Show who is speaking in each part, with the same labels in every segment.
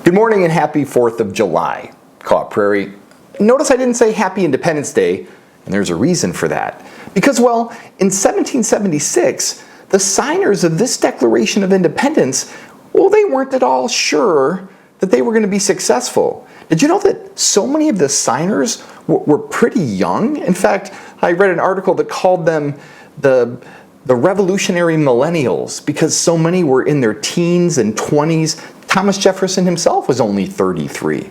Speaker 1: Good morning and happy 4th of July, Caw Prairie. Notice I didn't say Happy Independence Day, and there's a reason for that. Because, well, in 1776, the signers of this Declaration of Independence, well, they weren't at all sure that they were going to be successful. Did you know that so many of the signers were pretty young? In fact, I read an article that called them the revolutionary millennials because so many were in their teens and 20s. Thomas Jefferson himself was only 33.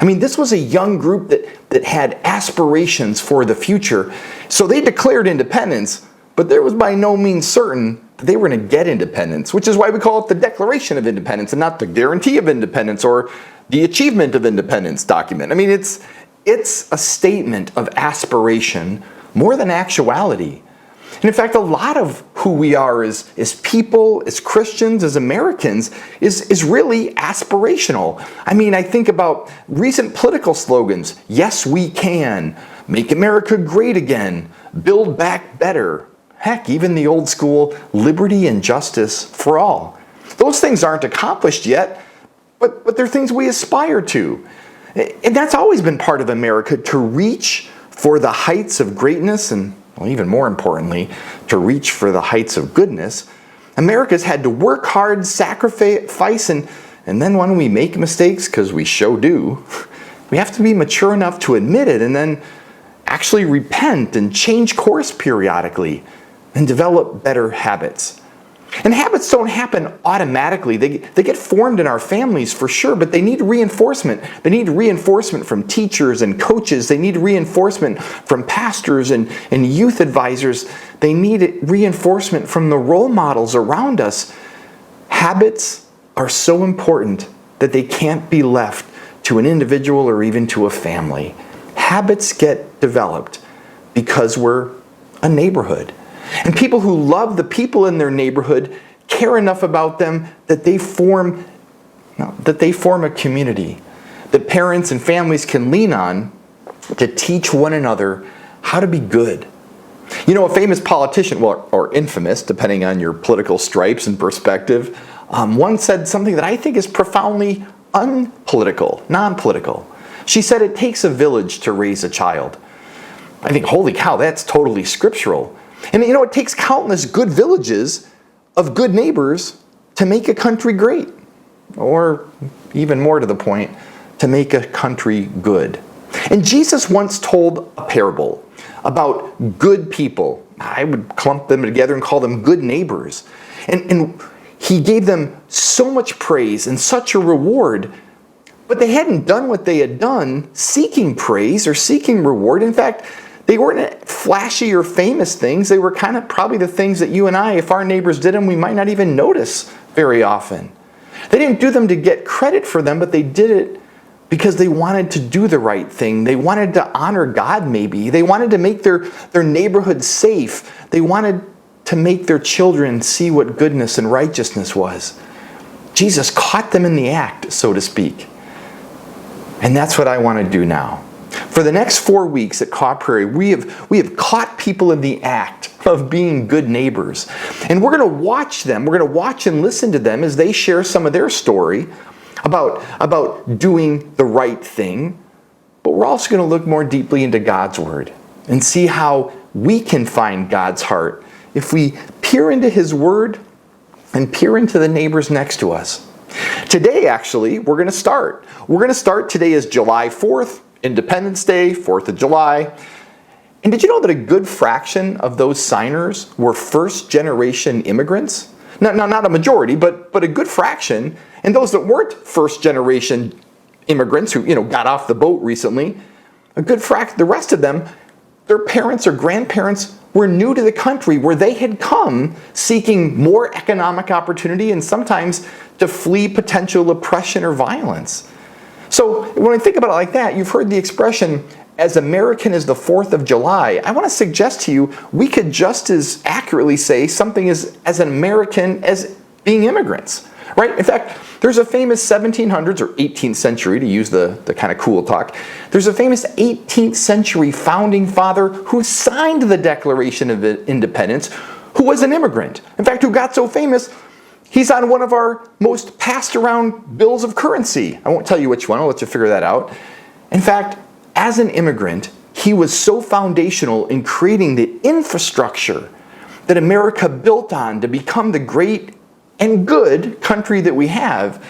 Speaker 1: I mean, this was a young group that had aspirations for the future. So they declared independence, but there was by no means certain that they were going to get independence, which is why we call it the Declaration of Independence and not the Guarantee of Independence or the Achievement of Independence document. I mean, it's a statement of aspiration more than actuality. And in fact, a lot of who we are as people, as Christians, as Americans, is really aspirational. I mean, I think about recent political slogans. Yes, we can. Make America great again. Build back better. Heck, even the old school liberty and justice for all. Those things aren't accomplished yet, but they're things we aspire to. And that's always been part of America, to reach for the heights of greatness and, well, even more importantly, to reach for the heights of goodness. America's had to work hard, sacrifice, and then when we make mistakes, because we sure do, we have to be mature enough to admit it and then actually repent and change course periodically and develop better habits. And habits don't happen automatically. They get formed in our families for sure, but they need reinforcement. They need reinforcement from teachers and coaches. They need reinforcement from pastors and youth advisors. They need reinforcement from the role models around us. Habits are so important that they can't be left to an individual or even to a family. Habits get developed because we're a neighborhood. And people who love the people in their neighborhood care enough about them that they form a community that parents and families can lean on to teach one another how to be good. You know, a famous politician, well, or infamous, depending on your political stripes and perspective, once said something that I think is profoundly unpolitical, non-political. She said, "It takes a village to raise a child." I think, holy cow, that's totally scriptural. And you know, it takes countless good villages of good neighbors to make a country great. Or even more to the point, to make a country good. And Jesus once told a parable about good people. I would clump them together and call them good neighbors. And he gave them so much praise and such a reward, but they hadn't done what they had done seeking praise or seeking reward. In fact, they weren't flashy or famous things. They were kind of probably the things that you and I, if our neighbors did them, we might not even notice very often. They didn't do them to get credit for them, but they did it because they wanted to do the right thing. They wanted to honor God maybe. They wanted to make their neighborhood safe. They wanted to make their children see what goodness and righteousness was. Jesus caught them in the act, so to speak. And that's what I want to do now. For the next 4 weeks at Caw Prairie, we have caught people in the act of being good neighbors. And we're going to watch them. We're going to watch and listen to them as they share some of their story about doing the right thing. But we're also going to look more deeply into God's Word and see how we can find God's heart if we peer into His Word and peer into the neighbors next to us. Today, actually, we're going to start. Today is July 4th. Independence Day, 4th of July. And did you know that a good fraction of those signers were first-generation immigrants? Not a majority, but a good fraction. And those that weren't first-generation immigrants who, got off the boat recently, a good fraction, the rest of them, their parents or grandparents were new to the country where they had come seeking more economic opportunity and sometimes to flee potential oppression or violence. So when I think about it like that, you've heard the expression, as American as the 4th of July. I want to suggest to you, we could just as accurately say something is as an American as being immigrants, right? In fact, there's a famous 1700s or 18th century, to use the kind of cool talk, there's a famous 18th century founding father who signed the Declaration of Independence, who was an immigrant. In fact, who got so famous, He's on one of our most passed around bills of currency. I won't tell you which one, I'll let you figure that out. In fact, as an immigrant, he was so foundational in creating the infrastructure that America built on to become the great and good country that we have,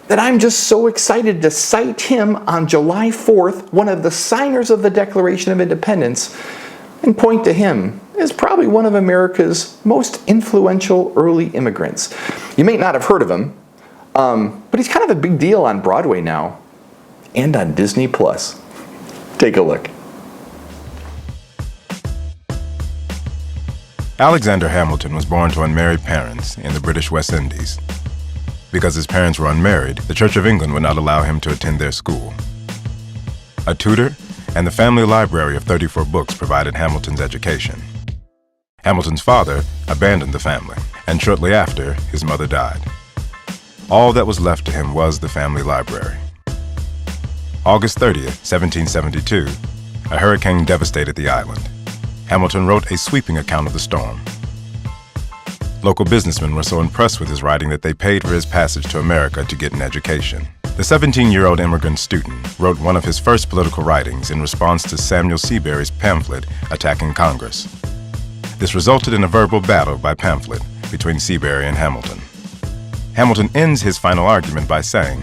Speaker 1: that I'm just so excited to cite him on July 4th, one of the signers of the Declaration of Independence, and point to him as probably one of America's most influential early immigrants. You may not have heard of him, but he's kind of a big deal on Broadway now and on Disney+. Take a look.
Speaker 2: Alexander Hamilton was born to unmarried parents in the British West Indies. Because his parents were unmarried, the Church of England would not allow him to attend their school. A tutor and the family library of 34 books provided Hamilton's education. Hamilton's father abandoned the family, and shortly after, his mother died. All that was left to him was the family library. August 30th, 1772, a hurricane devastated the island. Hamilton wrote a sweeping account of the storm. Local businessmen were so impressed with his writing that they paid for his passage to America to get an education. The 17-year-old immigrant student wrote one of his first political writings in response to Samuel Seabury's pamphlet attacking Congress. This resulted in a verbal battle by pamphlet between Seabury and Hamilton. Hamilton ends his final argument by saying,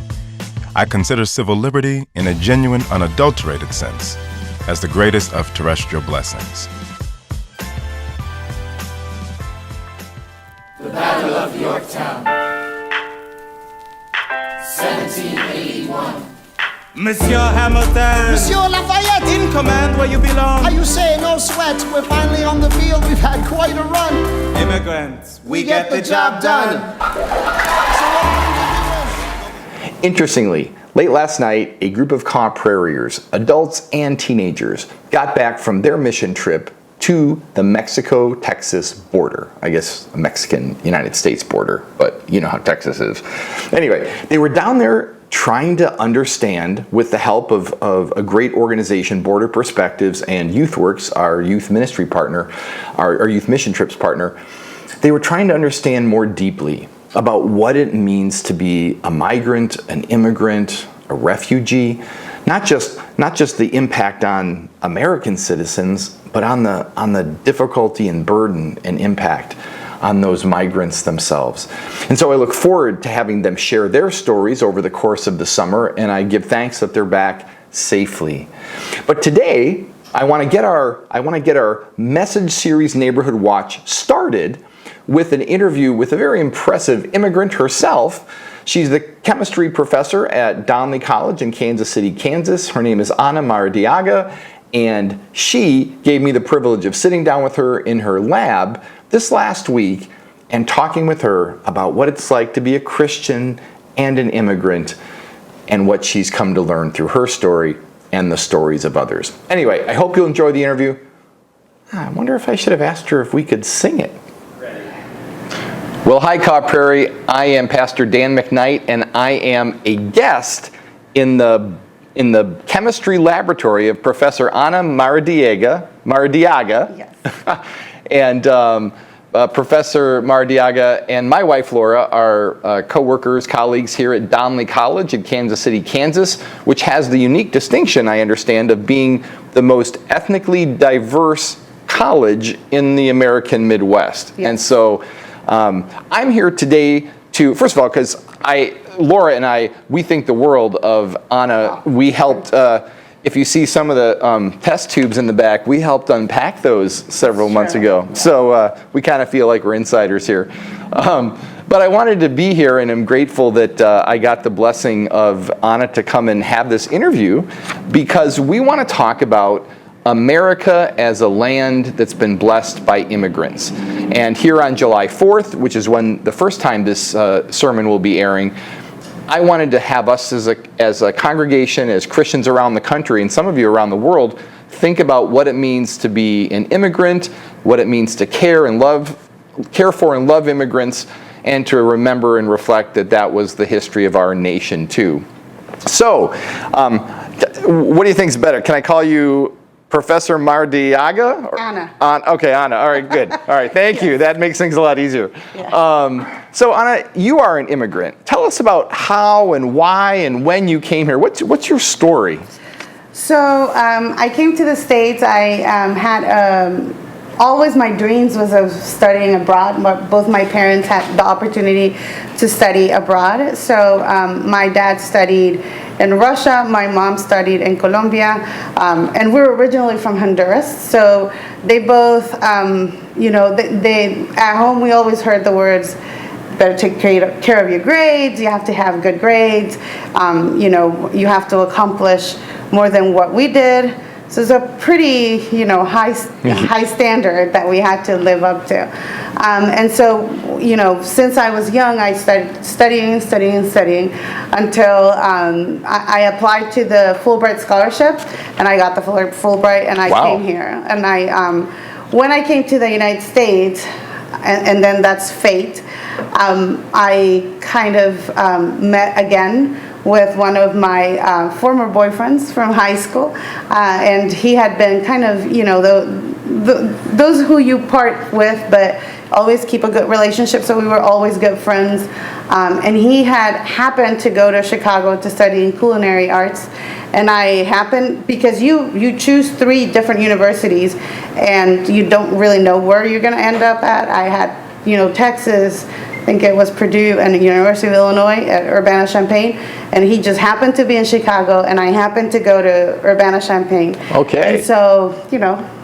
Speaker 2: "I consider civil liberty in a genuine, unadulterated sense as the greatest of terrestrial blessings."
Speaker 3: The Battle of Yorktown, 1781.
Speaker 4: Monsieur Hamilton,
Speaker 5: Monsieur Lafayette,
Speaker 4: in command where you belong.
Speaker 5: are you saying no sweat? We're finally on the field. We've had quite a run.
Speaker 4: Immigrants, we get the job done.
Speaker 1: Interestingly, late last night, a group of Caw Prairiers, adults and teenagers, got back from their mission trip to the Mexico-Texas border. I guess a Mexican-United States border, but you know how Texas is. Anyway, they were down there trying to understand, with the help of a great organization, Border Perspectives and YouthWorks, our youth ministry partner, our youth mission trips partner, they were trying to understand more deeply about what it means to be a migrant, an immigrant, a refugee, not just the impact on American citizens, but on the difficulty and burden and impact on those migrants themselves. And so I look forward to having them share their stories over the course of the summer, and I give thanks that they're back safely. But today, I want to get our message series Neighborhood Watch started with an interview with a very impressive immigrant herself. She's the chemistry professor at Donley College in Kansas City, Kansas. Her name is Ana Maradiaga, and she gave me the privilege of sitting down with her in her lab this last week and talking with her about what it's like to be a Christian and an immigrant and what she's come to learn through her story and the stories of others. Anyway, I hope you'll enjoy the interview. I wonder if I should have asked her if we could sing it. Well, hi, Caw Prairie. I am Pastor Dan McKnight, and I am a guest in the chemistry laboratory of Professor Ana Maradiaga.
Speaker 6: Yes.
Speaker 1: And Professor Maradiaga and my wife Laura are co-workers, colleagues here at Donley College in Kansas City, Kansas, which has the unique distinction, I understand, of being the most ethnically diverse college in the American Midwest.
Speaker 6: Yes.
Speaker 1: And so I'm here today to, first of all, because Laura and I, we think the world of Ana. We helped, if you see some of the test tubes in the back, we helped unpack those several months ago. So we kind of feel like we're insiders here. But I wanted to be here, and I'm grateful that I got the blessing of Ana to come and have this interview, because we want to talk about America as a land that's been blessed by immigrants. And here on July 4th, which is when the first time this sermon will be airing, I wanted to have us as a congregation, as Christians around the country, and some of you around the world, think about what it means to be an immigrant, what it means to care for and love immigrants, and to remember and reflect that that was the history of our nation too. So, what do you think is better? Can I call you Professor Mardiaga?
Speaker 5: Anna.
Speaker 1: Okay, Anna. All right, good. All right, thank you. That makes things a lot easier.
Speaker 5: Yeah.
Speaker 1: So Anna, you are an immigrant. Tell us about how and why and when you came here. What's your story?
Speaker 5: So I came to the States. I had always my dreams was of studying abroad. Both my parents had the opportunity to study abroad. So my dad studied in Russia, my mom studied in Colombia, and we're originally from Honduras. So they both, they at home we always heard the words, better take care of your grades, you have to have good grades, you have to accomplish more than what we did. So it's a pretty, high standard that we had to live up to. And so, since I was young, I started studying until I applied to the Fulbright scholarship, and I got the Fulbright, and I came here. And when I came to the United States, and then that's fate, I kind of met again with one of my former boyfriends from high school, and he had been kind of, those who you part with, but always keep a good relationship, so we were always good friends, and he had happened to go to Chicago to study in culinary arts, and I happened, because you choose 3 different universities, and you don't really know where you're going to end up at. I had, Texas, I think it was Purdue and the University of Illinois at Urbana-Champaign, and he just happened to be in Chicago, and I happened to go to Urbana-Champaign.
Speaker 1: Okay.
Speaker 5: And so,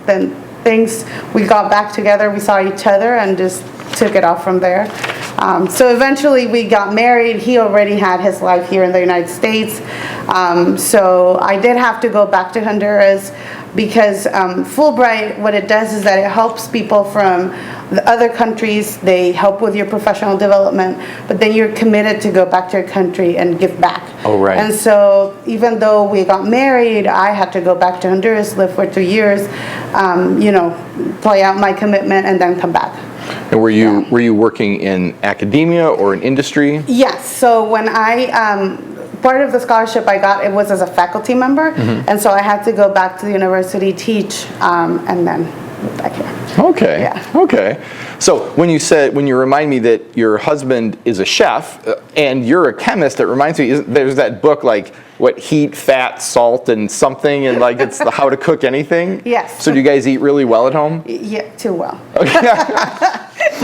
Speaker 5: then we got back together, we saw each other, and just took it off from there. So eventually we got married. He already had his life here in the United States. So I did have to go back to Honduras, because Fulbright, what it does is that it helps people from the other countries. They help with your professional development, but then you're committed to go back to your country and give back.
Speaker 1: Oh, right.
Speaker 5: And so even though we got married, I had to go back to Honduras, live for 2 years, play out my commitment, and then come back.
Speaker 1: And were you working in academia or in industry?
Speaker 5: Yes. So when part of the scholarship I got, it was as a faculty member, and so I had to go back to the university, teach, and then back here.
Speaker 1: Okay.
Speaker 5: Yeah.
Speaker 1: Okay. So when you remind me that your husband is a chef and you're a chemist, it reminds me, there's that book like heat, fat, salt, and something, and like it's the how to cook anything.
Speaker 5: Yes.
Speaker 1: So do you guys eat really well at home?
Speaker 5: Yeah, too well.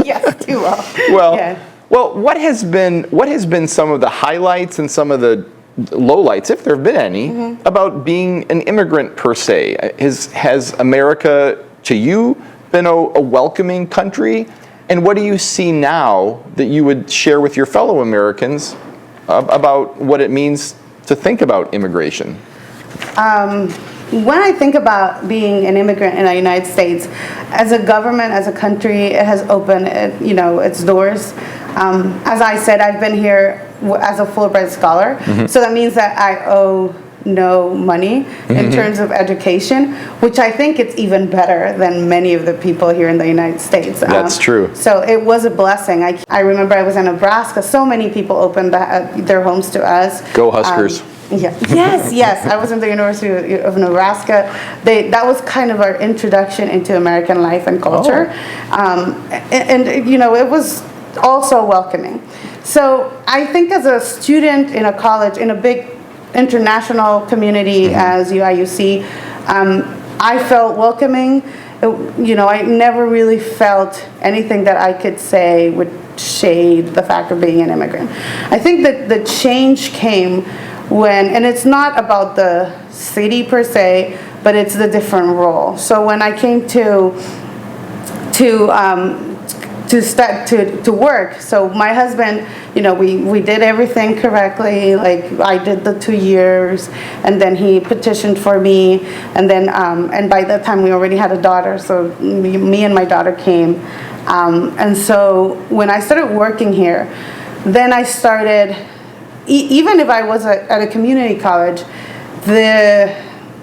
Speaker 5: Yes, too well.
Speaker 1: Well.
Speaker 5: Yeah.
Speaker 1: Well, what has been some of the highlights and some of the lowlights, if there have been any, about being an immigrant per se? Has America, to you, been a welcoming country? And what do you see now that you would share with your fellow Americans about what it means to think about immigration?
Speaker 5: When I think about being an immigrant in the United States, as a government, as a country, it has opened, its doors. As I said, I've been here as a Fulbright scholar, so that means that I owe no money in terms of education, which I think it's even better than many of the people here in the United States.
Speaker 1: That's true.
Speaker 5: So it was a blessing. I remember I was in Nebraska. So many people opened their homes to us.
Speaker 1: Go Huskers.
Speaker 5: Yeah. Yes. I was in the University of Nebraska. That was kind of our introduction into American life and culture. It was also welcoming. So I think as a student in a college, in a big international community as UIUC, I felt welcoming. I never really felt anything that I could say would shade the fact of being an immigrant. I think that the change came and it's not about the city per se, but it's the different role. So when I came to work, so my husband, we did everything correctly. Like I did the 2 years, and then he petitioned for me, and then and by that time we already had a daughter, so me and my daughter came, and so when I started working here, then I started. Even if I was at a community college, the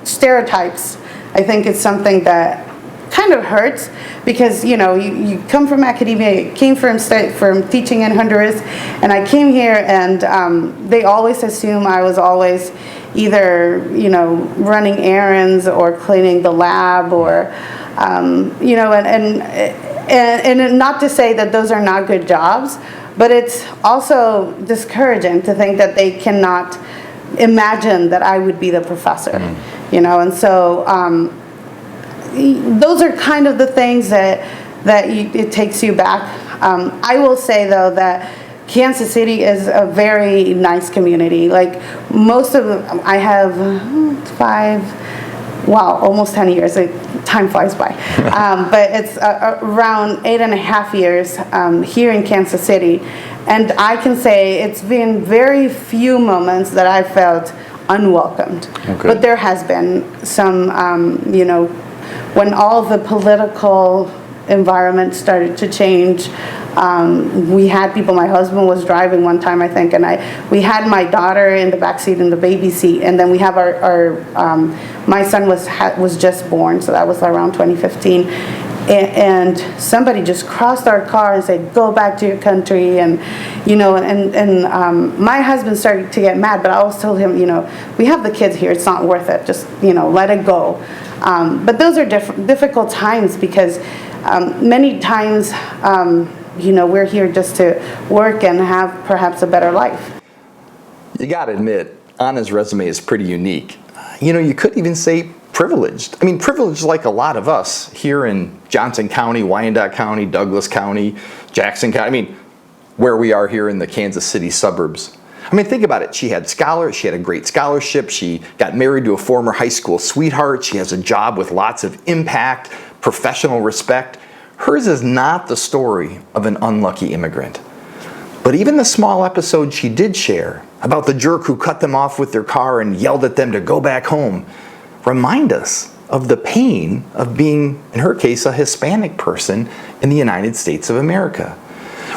Speaker 5: stereotypes, I think it's something that kind of hurts because, you know, you come from academia, came from teaching in Honduras, and I came here, and they always assume I was always either, you know, running errands or cleaning the lab or, you know, and not to say that those are not good jobs, but it's also discouraging to think that they cannot imagine that I would be the professor, you know, and so those are kind of the things that it takes you back. I will say though that Kansas City is a very nice community. Like most of them, I have almost 10 years. Time flies by. But it's around 8.5 years here in Kansas City. And I can say it's been very few moments that I felt unwelcomed. Okay. But there has been some, you know, when all the political environment started to change, we had people, my husband was driving one time, I think, and we had my daughter in the back seat in the baby seat, and then we have my son was just born, so that was around 2015, and somebody just crossed our car and said, go back to your country, and you know, and my husband started to get mad, but I always told him, you know, we have the kids here, it's not worth it, just, you know, let it go. But those are difficult times because many times, you know, we're here just to work and have perhaps a better life.
Speaker 1: You got to admit, Anna's resume is pretty unique. You know, you could even say privileged. I mean, privileged like a lot of us here in Johnson County, Wyandotte County, Douglas County, Jackson County. I mean, where we are here in the Kansas City suburbs. I mean, think about it. She had a great scholarship. She got married to a former high school sweetheart. She has a job with lots of impact, professional respect. Hers is not the story of an unlucky immigrant. But even the small episode she did share about the jerk who cut them off with their car and yelled at them to go back home remind us of the pain of being, in her case, a Hispanic person in the United States of America.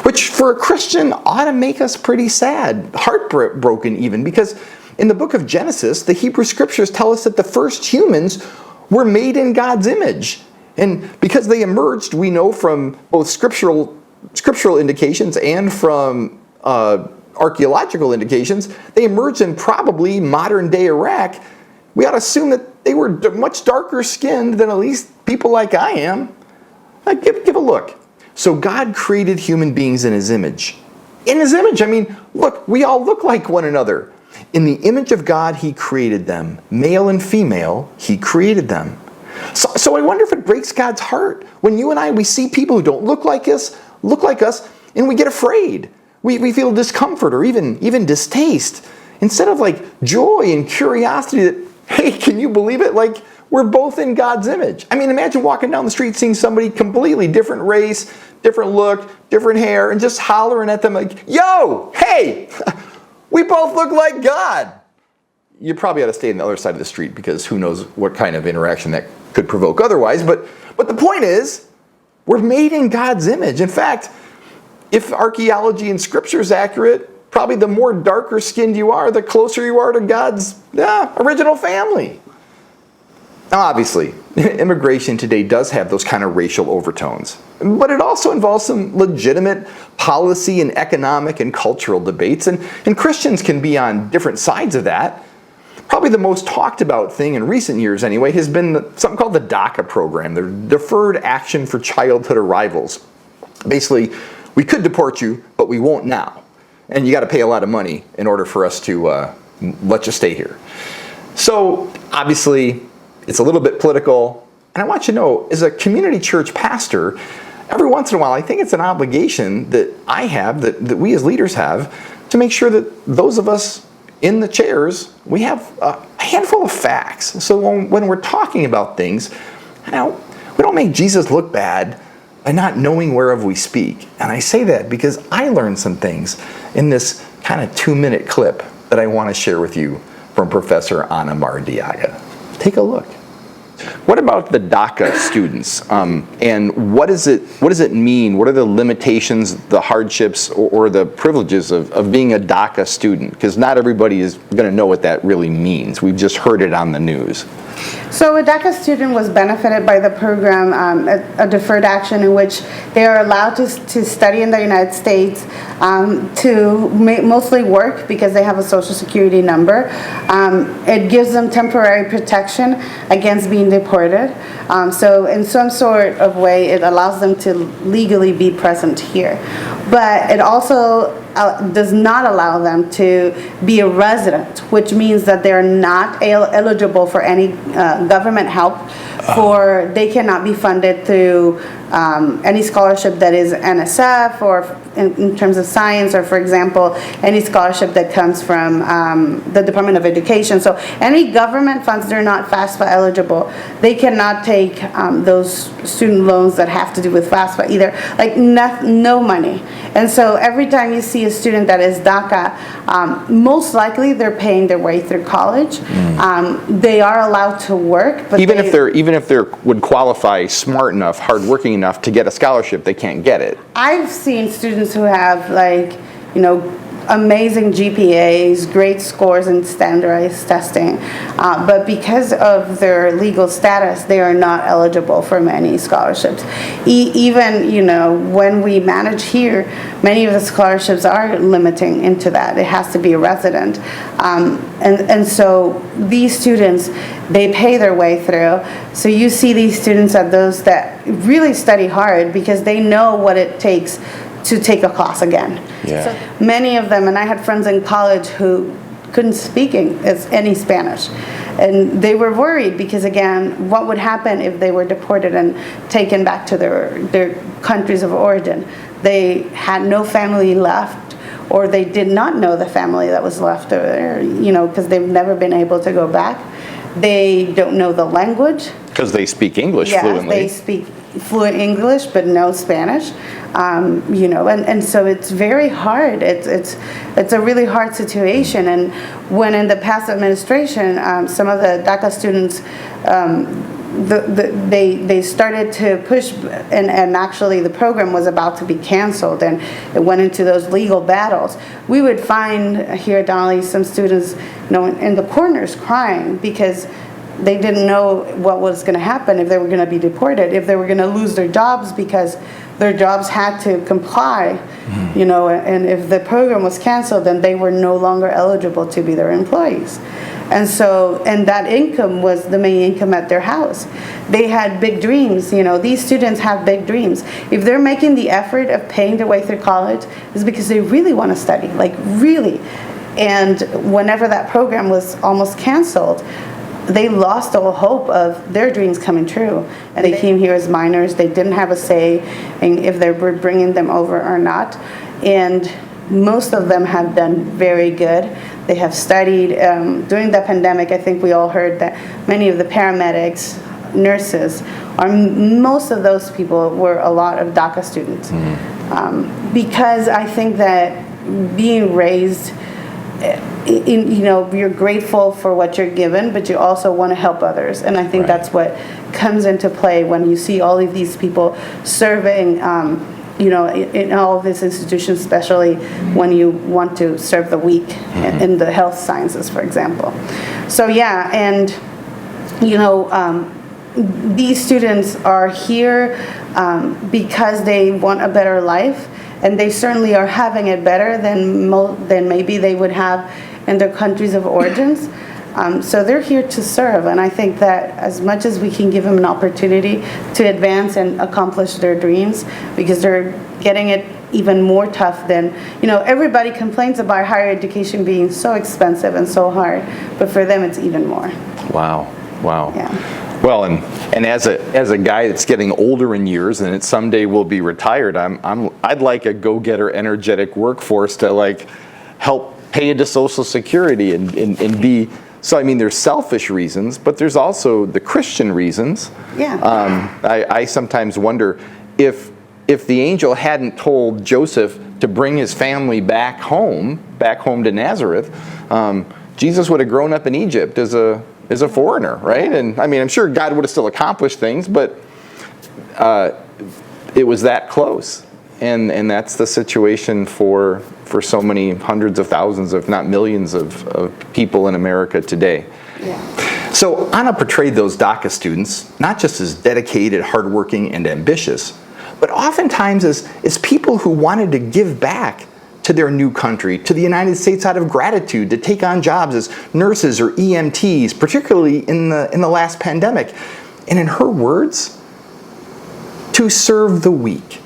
Speaker 1: Which for a Christian ought to make us pretty sad, heartbroken even, because in the book of Genesis, the Hebrew scriptures tell us that the first humans were made in God's image. And because they emerged, we know from both scriptural indications and from archaeological indications, they emerged in probably modern day Iraq. We ought to assume that they were much darker skinned than at least people like I am. Like, give a look. So God created human beings in His image. In His image, I mean, look, we all look like one another. In the image of God, He created them. Male and female, He created them. So I wonder if it breaks God's heart when you and I, we see people who don't look like us, and we get afraid. We feel discomfort or even distaste. Instead of like joy and curiosity that, hey, can you believe it? Like, we're both in God's image. I mean, imagine walking down the street seeing somebody completely different race, different look, different hair, and just hollering at them like, yo, hey, we both look like God. You probably ought to stay on the other side of the street because who knows what kind of interaction that could provoke otherwise. But the point is, we're made in God's image. In fact, if archaeology and scripture is accurate, probably the more darker skinned you are, the closer you are to God's original family. Now, obviously, immigration today does have those kind of racial overtones, but it also involves some legitimate policy and economic and cultural debates, and Christians can be on different sides of that. Probably the most talked about thing in recent years anyway has been something called the DACA program, the Deferred Action for Childhood Arrivals. Basically, we could deport you, but we won't now. And you got to pay a lot of money in order for us to let you stay here. So, obviously, it's a little bit political. And I want you to know, as a community church pastor, every once in a while, I think it's an obligation that I have, that we as leaders have, to make sure that those of us in the chairs, we have a handful of facts. So when we're talking about things, we don't make Jesus look bad by not knowing whereof we speak. And I say that because I learned some things in this kind of 2-minute clip that I want to share with you from Professor Ana Mardiaga. Take a look. What about the DACA students? And what does it mean? What are the limitations, the hardships, or the privileges of being a DACA student? Because not everybody is going to know what that really means. We've just heard it on the news.
Speaker 5: So a DACA student was benefited by the program, a deferred action in which they are allowed to study in the United States, to mostly work because they have a social security number. It gives them temporary protection against being deported. So in some sort of way, it allows them to legally be present here. But it also does not allow them to be a resident, which means that they're not eligible for any government help. They cannot be funded through any scholarship that is NSF or in terms of science, or for example, any scholarship that comes from the Department of Education. So any government funds, they're not FAFSA eligible. They cannot take those student loans that have to do with FAFSA either, like no money. And so every time you see a student that is DACA, most likely they're paying their way through college. They are allowed to work, but
Speaker 1: even if they would qualify smart enough, hardworking enough to get a scholarship, they can't get it.
Speaker 5: I've seen students who have amazing GPAs, great scores in standardized testing, but because of their legal status, they are not eligible for many scholarships. Even when we manage here, many of the scholarships are limiting into that. It has to be a resident, and so these students, they pay their way through. So you see these students are those that really study hard because they know what it takes to take a class again.
Speaker 1: Yeah.
Speaker 5: So many of them, and I had friends in college who couldn't speak any Spanish. And they were worried because, again, what would happen if they were deported and taken back to their countries of origin? They had no family left, or they did not know the family that was left there, because they've never been able to go back. They don't know the language.
Speaker 1: Because they speak English fluently.
Speaker 5: Yes, they speak fluent English, but no Spanish. And so it's very hard. It's a really hard situation. And when in the past administration, some of the DACA students, they started to push, and actually the program was about to be canceled, and it went into those legal battles. We would find here at Donnelly some students, in the corners crying because they didn't know what was going to happen, if they were going to be deported, if they were going to lose their jobs because their jobs had to comply, and if the program was canceled, then they were no longer eligible to be their employees. And that income was the main income at their house. They had big dreams. These students have big dreams. If they're making the effort of paying their way through college, it's because they really want to study, really. And whenever that program was almost canceled, they lost all hope of their dreams coming true. And they came here as minors. They didn't have a say in if they were bringing them over or not. And most of them have done very good. They have studied. During the pandemic, I think we all heard that many of the paramedics, nurses, most of those people were a lot of DACA students. Because I think that being raised, you're grateful for what you're given, but you also want to help others. And I think that's what comes into play when you see all of these people serving, in all of these institutions, especially when you want to serve the weak in the health sciences, for example. So these students are here because they want a better life. And they certainly are having it better than maybe they would have in their countries of origins. So they're here to serve. And I think that as much as we can give them an opportunity to advance and accomplish their dreams, because they're getting it even more tough than, everybody complains about higher education being so expensive and so hard, but for them it's even more.
Speaker 1: Wow.
Speaker 5: Yeah.
Speaker 1: Well, and as a guy that's getting older in years and it someday will be retired, I'd like a go-getter, energetic workforce to help pay into Social Security and be. So there's selfish reasons, but there's also the Christian reasons.
Speaker 5: Yeah.
Speaker 1: I sometimes wonder if the angel hadn't told Joseph to bring his family back home to Nazareth, Jesus would have grown up in Egypt as a foreigner, right? And I'm sure God would have still accomplished things, but it was that close. And that's the situation for so many hundreds of thousands, if not millions of people in America today.
Speaker 5: Yeah.
Speaker 1: So Anna portrayed those DACA students not just as dedicated, hardworking, and ambitious, but oftentimes as people who wanted to give back to their new country, to the United States out of gratitude, to take on jobs as nurses or EMTs, particularly in the last pandemic. And in her words, to serve the weak.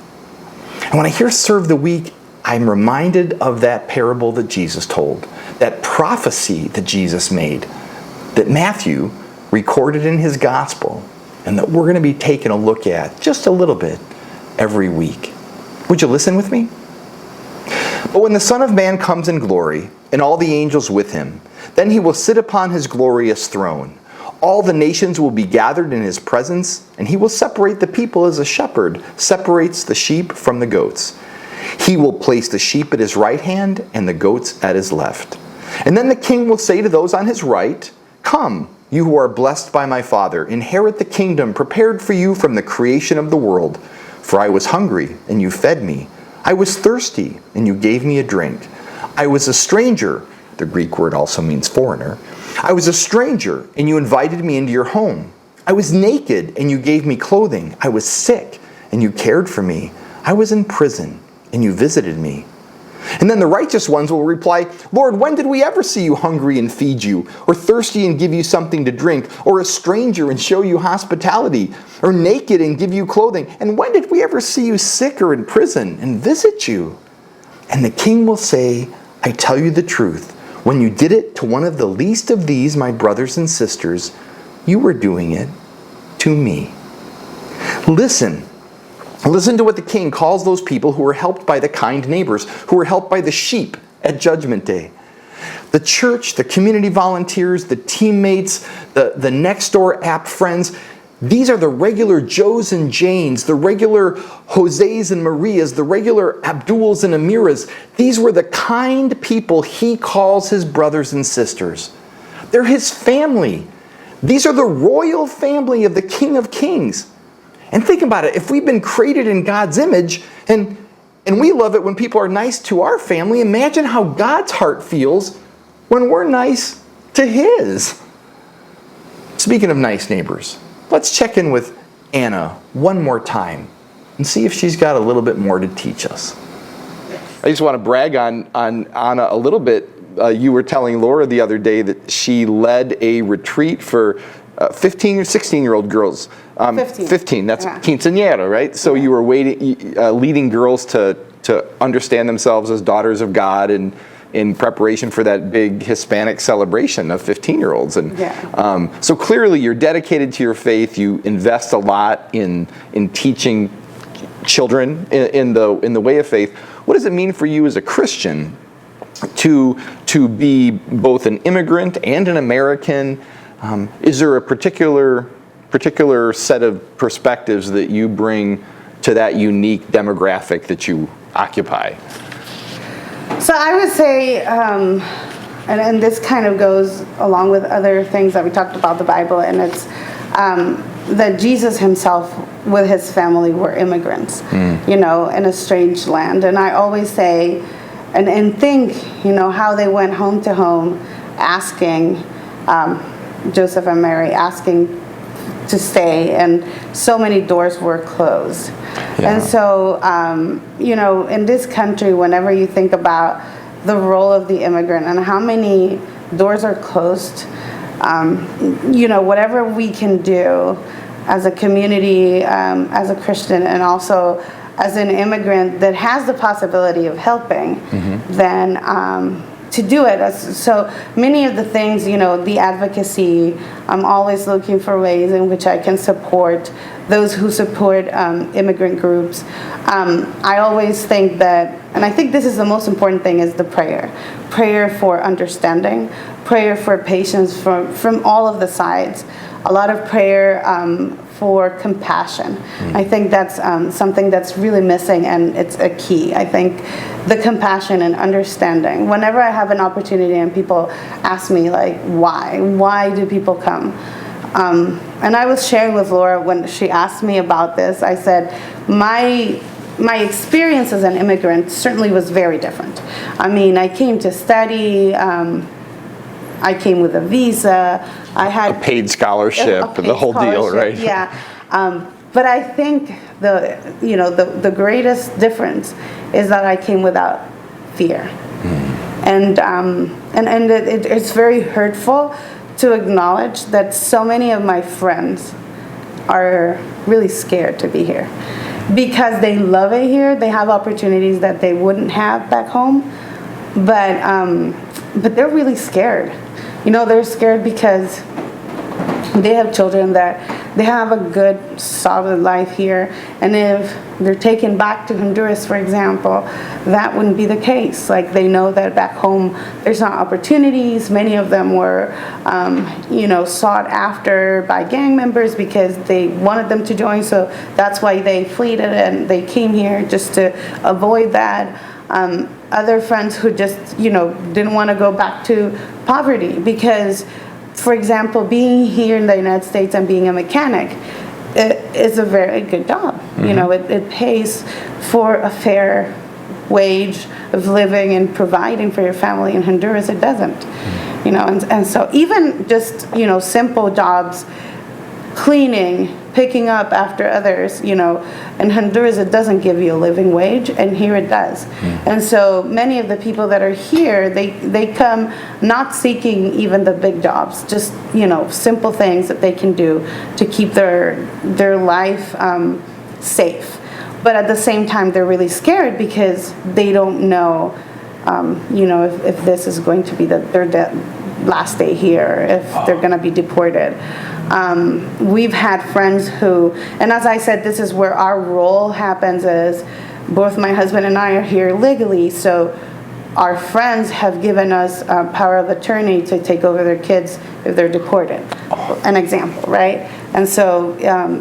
Speaker 1: And when I hear serve the weak, I'm reminded of that parable that Jesus told, that prophecy that Jesus made, that Matthew recorded in his gospel, and that we're going to be taking a look at just a little bit every week. Would you listen with me? But when the Son of Man comes in glory, and all the angels with him, then he will sit upon his glorious throne. All the nations will be gathered in his presence, and he will separate the people as a shepherd separates the sheep from the goats. He will place the sheep at his right hand and the goats at his left. And then the king will say to those on his right, "Come, you who are blessed by my Father, inherit the kingdom prepared for you from the creation of the world. For I was hungry, and you fed me. I was thirsty, and you gave me a drink. I was a stranger," the Greek word also means foreigner. "I was a stranger, and you invited me into your home. I was naked, and you gave me clothing. I was sick, and you cared for me. I was in prison, and you visited me." And then the righteous ones will reply, "Lord, when did we ever see you hungry and feed you, or thirsty and give you something to drink, or a stranger and show you hospitality, or naked and give you clothing? And when did we ever see you sick or in prison and visit you?" And the king will say, "I tell you the truth, when you did it to one of the least of these, my brothers and sisters, you were doing it to me." Listen to what the king calls those people who were helped by the kind neighbors, who were helped by the sheep at Judgment Day. The church, the community volunteers, the teammates, the next door app friends, these are the regular Joes and Janes, the regular Jose's and Marias, the regular Abduls and Amiras. These were the kind people he calls his brothers and sisters. They're his family. These are the royal family of the King of Kings. And think about it, if we've been created in God's image, and we love it when people are nice to our family, imagine how God's heart feels when we're nice to his. Speaking of nice neighbors, let's check in with Anna one more time and see if she's got a little bit more to teach us. I just want to brag on Anna a little bit. You were telling Laura the other day that she led a retreat for 15 or 16-year-old girls. 15, that's quinceañera, right? So you were leading girls to understand themselves as daughters of God and in preparation for that big Hispanic celebration of 15-year-olds. And so clearly you're dedicated to your faith. You invest a lot in teaching children in the way of faith. What does it mean for you as a Christian to be both an immigrant and an American? Is there a particular set of perspectives that you bring to that unique demographic that you occupy?
Speaker 5: So I would say, and this kind of goes along with other things that we talked about the Bible, and it's that Jesus himself with his family were immigrants, in a strange land. And I always say, and think, how they went home to home asking, Joseph and Mary asking to stay, and so many doors were closed. And so, in this country, whenever you think about the role of the immigrant and how many doors are closed, whatever we can do as a community, as a Christian, and also as an immigrant that has the possibility of helping, then to do it. So many of the things, the advocacy, I'm always looking for ways in which I can support those who support immigrant groups. I always think that, and I think this is the most important thing, is the prayer for understanding, prayer for patience from all of the sides, a lot of prayer for compassion. I think that's something that's really missing, and it's a key. I think the compassion and understanding. Whenever I have an opportunity and people ask me, like, why do people come? And I was sharing with Laura when she asked me about this, I said, my experience as an immigrant certainly was very different. I mean, I came to study, I came with a visa, I had
Speaker 1: Paid scholarship,
Speaker 5: a paid
Speaker 1: the whole deal,
Speaker 5: scholarship,
Speaker 1: right?
Speaker 5: Yeah, but I think the greatest difference is that I came without fear, and it's very hurtful to acknowledge that so many of my friends are really scared to be here because they love it here. They have opportunities that they wouldn't have back home, but they're really scared. They're scared because they have children that they have a good, solid life here, and if they're taken back to Honduras, for example, that wouldn't be the case. Like, they know that back home there's not opportunities. Many of them were, sought after by gang members because they wanted them to join, so that's why they fled and they came here just to avoid that. Other friends who just, didn't want to go back to poverty because, for example, being here in the United States and being a mechanic, it is a very good job. It pays for a fair wage of living and providing for your family. In Honduras, it doesn't. And so even just, simple jobs, cleaning, picking up after others, in Honduras it doesn't give you a living wage, and here it does. And so many of the people that are here, they come not seeking even the big jobs, just simple things that they can do to keep their life safe. But at the same time, they're really scared because they don't know if this is going to be their last day here, if they're going to be deported. We've had friends who, and as I said, this is where our role happens, is both my husband and I are here legally, so our friends have given us power of attorney to take over their kids if they're deported. An example, right? And so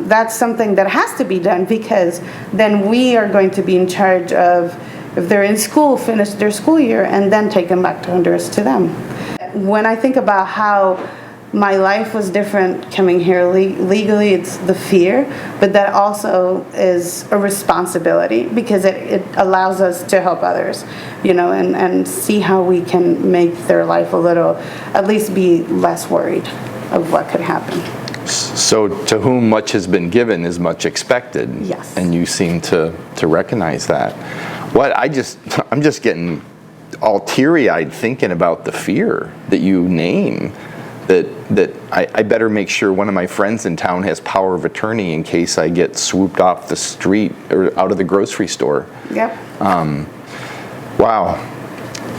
Speaker 5: that's something that has to be done, because then we are going to be in charge of, if they're in school, finish their school year and then take them back to Honduras to them. When I think about how my life was different coming here legally, it's the fear, but that also is a responsibility, because it allows us to help others, and see how we can make their life a little, at least be less worried of what could happen.
Speaker 1: So to whom much has been given is much expected.
Speaker 5: Yes.
Speaker 1: And you seem to recognize that. I'm just getting all teary-eyed thinking about the fear that you name. That I better make sure one of my friends in town has power of attorney in case I get swooped off the street or out of the grocery store.
Speaker 5: Yep.
Speaker 1: Wow.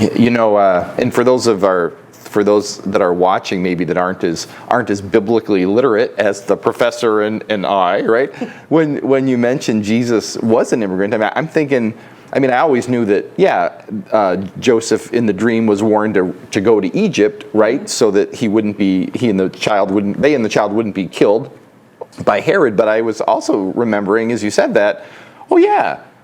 Speaker 1: And for those that are watching, maybe that aren't as biblically literate as the professor and I, right? When you mentioned Jesus was an immigrant, I'm thinking. I always knew that, Joseph in the dream was warned to go to Egypt, right? So that they and the child wouldn't be killed by Herod. But I was also remembering, as you said that,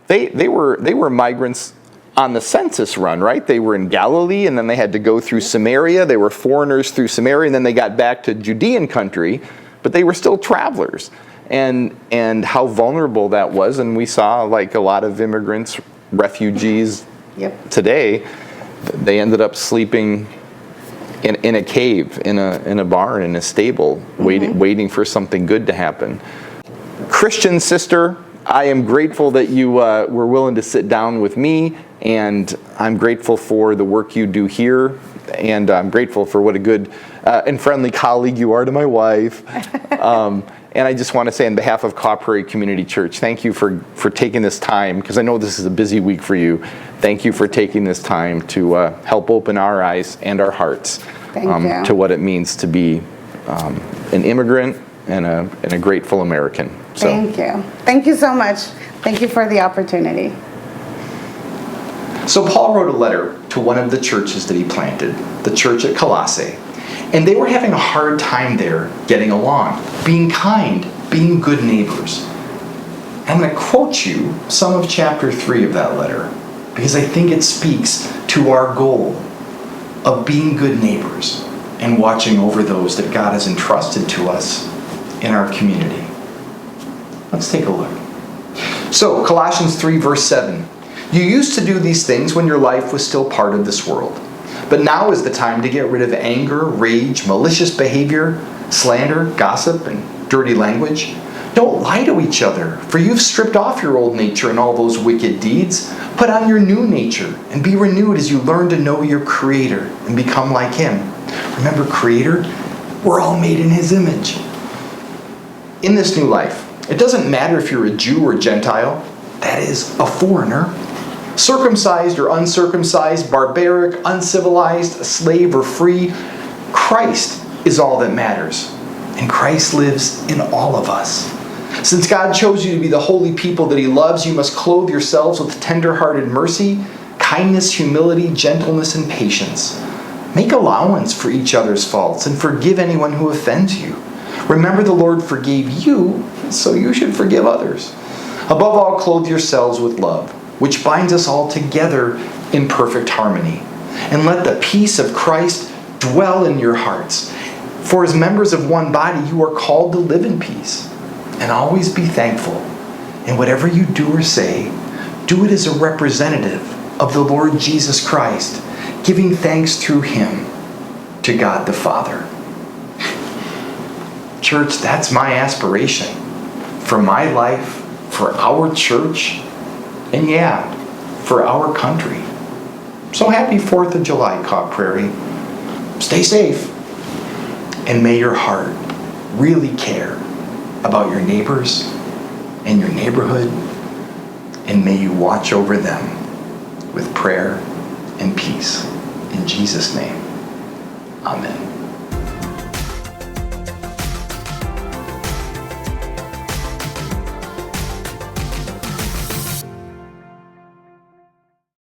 Speaker 1: they were migrants on the census run, right? They were in Galilee, and then they had to go through Samaria. They were foreigners through Samaria, and then they got back to Judean country, but they were still travelers. And how vulnerable that was. And we saw, like a lot of immigrants, refugees today, they ended up sleeping in a cave, in a barn, in a stable, waiting for something good to happen. Christian sister, I am grateful that you were willing to sit down with me, and I'm grateful for the work you do here, and I'm grateful for what a good and friendly colleague you are to my wife. And I just want to say, on behalf of Caw Prairie Community Church, thank you for taking this time, because I know this is a busy week for you. Thank you for taking this time to help open our eyes and our hearts to what it means to be an immigrant and a grateful American. So.
Speaker 5: Thank you. Thank you so much. Thank you for the opportunity.
Speaker 1: So Paul wrote a letter to one of the churches that he planted, the church at Colossae. And they were having a hard time there getting along, being kind, being good neighbors. I'm going to quote you some of chapter 3 of that letter, because I think it speaks to our goal of being good neighbors and watching over those that God has entrusted to us in our community. Let's take a look. So, Colossians 3, verse 7. You used to do these things when your life was still part of this world. But now is the time to get rid of anger, rage, malicious behavior, slander, gossip, and dirty language. Don't lie to each other, for you've stripped off your old nature and all those wicked deeds. Put on your new nature and be renewed as you learn to know your Creator and become like Him. Remember, Creator? We're all made in His image. In this new life, it doesn't matter if you're a Jew or Gentile, that is, a foreigner, circumcised or uncircumcised, barbaric, uncivilized, a slave or free. Christ is all that matters, and Christ lives in all of us. Since God chose you to be the holy people that He loves, you must clothe yourselves with tender-hearted mercy, kindness, humility, gentleness, and patience. Make allowance for each other's faults and forgive anyone who offends you. Remember, the Lord forgave you, so you should forgive others. Above all, clothe yourselves with love, which binds us all together in perfect harmony. And let the peace of Christ dwell in your hearts. For as members of one body, you are called to live in peace. And always be thankful. And whatever you do or say, do it as a representative of the Lord Jesus Christ, giving thanks through Him to God the Father. Church, that's my aspiration for my life, for our church, and yeah, for our country. So happy 4th of July, Caw Prairie. Stay safe. And may your heart really care about your neighbors and your neighborhood, and may you watch over them with prayer and peace. In Jesus' name, amen.